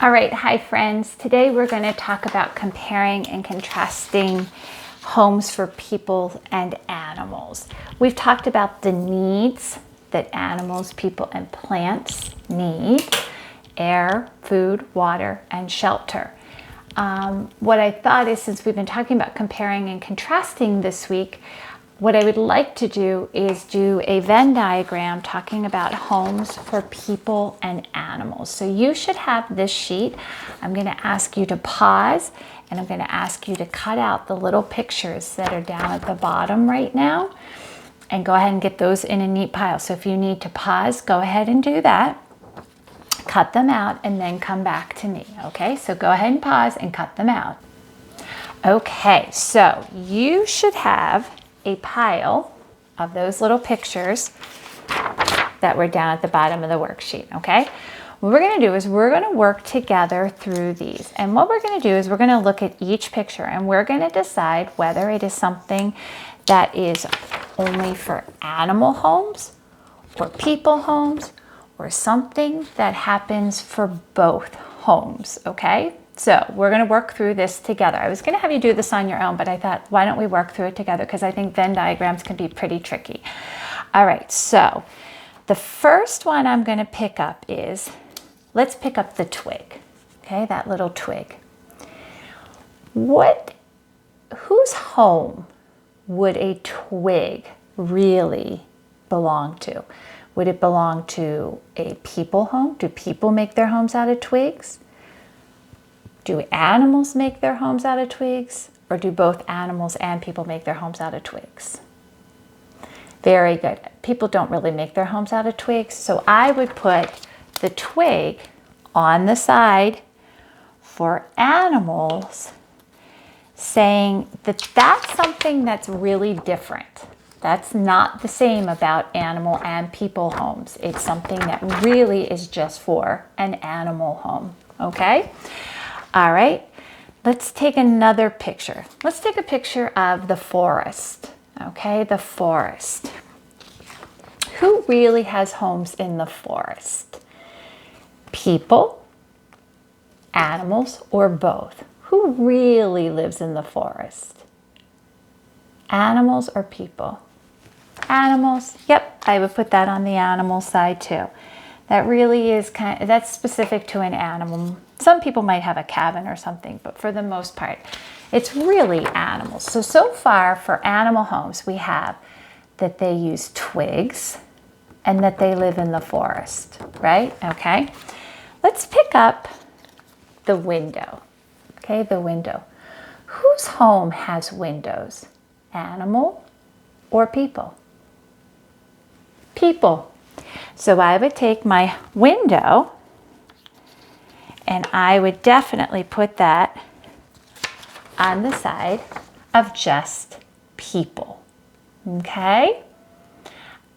All right, hi friends. Today we're going to talk about comparing and contrasting homes for people and animals. We've talked about the needs that animals, people, and plants need: air, food, water, and shelter. What I thought is, since we've been talking about comparing and contrasting this week, what I would like to do is do a Venn diagram talking about homes for people and animals. So you should have this sheet. I'm going to ask you to pause, and I'm going to ask you to cut out the little pictures that are down at the bottom right now and go ahead and get those in a neat pile. So if you need to pause, go ahead and do that. Cut them out and then come back to me. Okay, so go ahead and pause and cut them out. Okay, so you should have a pile of those little pictures that were down at the bottom of the worksheet, okay? What we're gonna do is we're gonna work together through these. And what we're gonna do is we're gonna look at each picture and we're gonna decide whether it is something that is only for animal homes or people homes, or something that happens for both homes, okay? So we're going to work through this together. I was going to have you do this on your own, but I thought, why don't we work through it together? Because I think Venn diagrams can be pretty tricky. All right, so the first one I'm going to pick up is, let's pick up the twig, okay, that little twig. Whose home would a twig really belong to? Would it belong to a people home? Do people make their homes out of twigs? Do animals make their homes out of twigs? Or do both animals and people make their homes out of twigs? Very good. People don't really make their homes out of twigs, so I would put the twig on the side for animals, saying that that's something that's really different. That's not the same about animal and people homes. It's something that really is just for an animal home, okay? All right, let's take another picture. Let's take a picture of the forest, okay? The forest. Who really has homes in the forest? People, animals, or both? Who really lives in the forest? Animals or people? Animals. Yep, I would put that on the animal side too. That really is that's specific to an animal. Some people might have a cabin or something, but for the most part, it's really animals. So far for animal homes, we have that they use twigs and that they live in the forest, right? Okay. Let's pick up the window. Okay, the window. Whose home has windows? Animal or people? People. So I would take my window and I would definitely put that on the side of just people. Okay?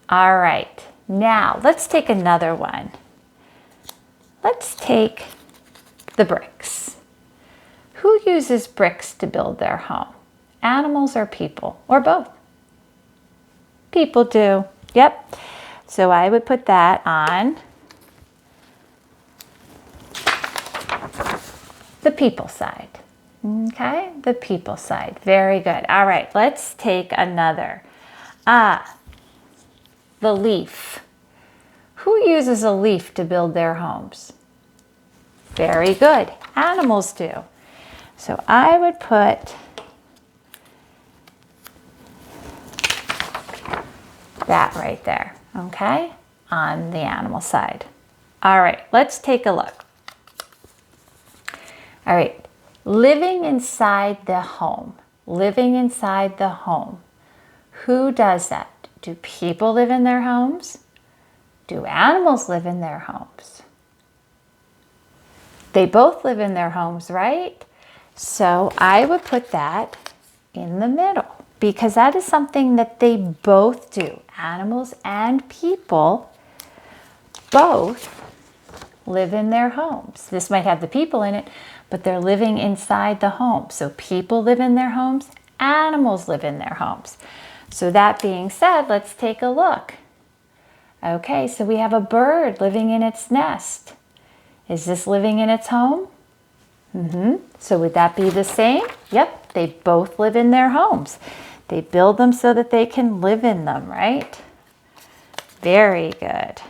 All right. Now let's take another one. Let's take the bricks. Who uses bricks to build their home? Animals or people? Or both? People do. Yep. So I would put that on the people side. Okay, the people side. Very good. All right, let's take another. The leaf. Who uses a leaf to build their homes? Very good. Animals do. So I would put that right there, okay, on the animal side. All right, let's take a look. All right, living inside the home. Living inside the home. Who does that? Do people live in their homes? Do animals live in their homes? They both live in their homes, right? So I would put that in the middle because that is something that they both do. Animals and people both live in their homes. This might have the people in it, but they're living inside the home. So people live in their homes, animals live in their homes. So that being said, let's take a look. Okay, so we have a bird living in its nest. Is this living in its home? So would that be the same? Yep, they both live in their homes. They build them so that they can live in them, right? Very good.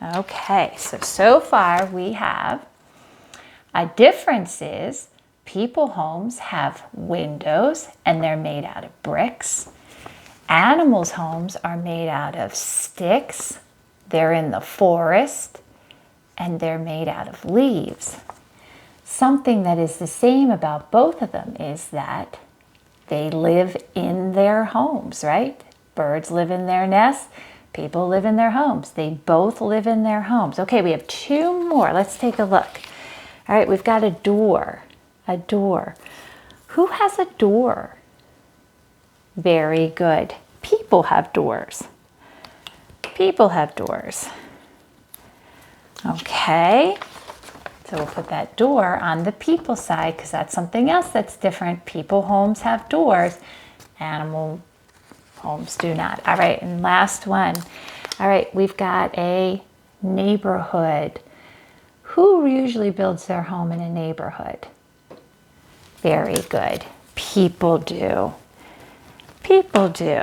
Okay, so far we have a difference is people homes have windows and they're made out of bricks. Animals' homes are made out of sticks. They're in the forest and they're made out of leaves. Something that is the same about both of them is that they live in their homes, right? Birds live in their nests. People live in their homes. They both live in their homes. Okay, we have two more. Let's take a look. All right, we've got a door. A door. Who has a door? Very good. People have doors. People have doors. Okay. So we'll put that door on the people side because that's something else that's different. People homes have doors. Animal homes do not. All right, and last one. All right, we've got a neighborhood. Who usually builds their home in a neighborhood? Very good. People do. People do.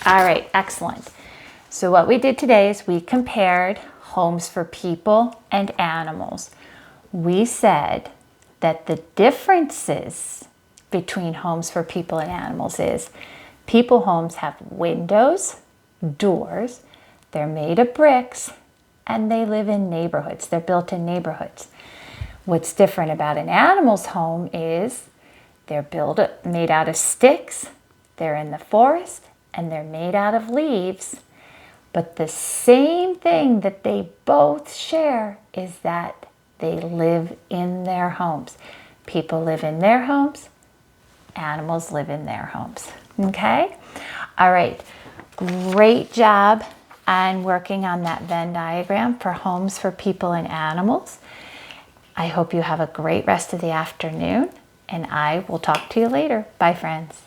All right, excellent. So what we did today is we compared homes for people and animals. We said that the differences between homes for people and animals is people homes have windows, doors, they're made of bricks, and they live in neighborhoods. They're built in neighborhoods. What's different about an animal's home is they're made out of sticks, they're in the forest, and they're made out of leaves. But the same thing that they both share is that they live in their homes. People live in their homes, animals live in their homes. Okay? All right. Great job on working on that Venn diagram for homes for people and animals. I hope you have a great rest of the afternoon, and I will talk to you later. Bye, friends.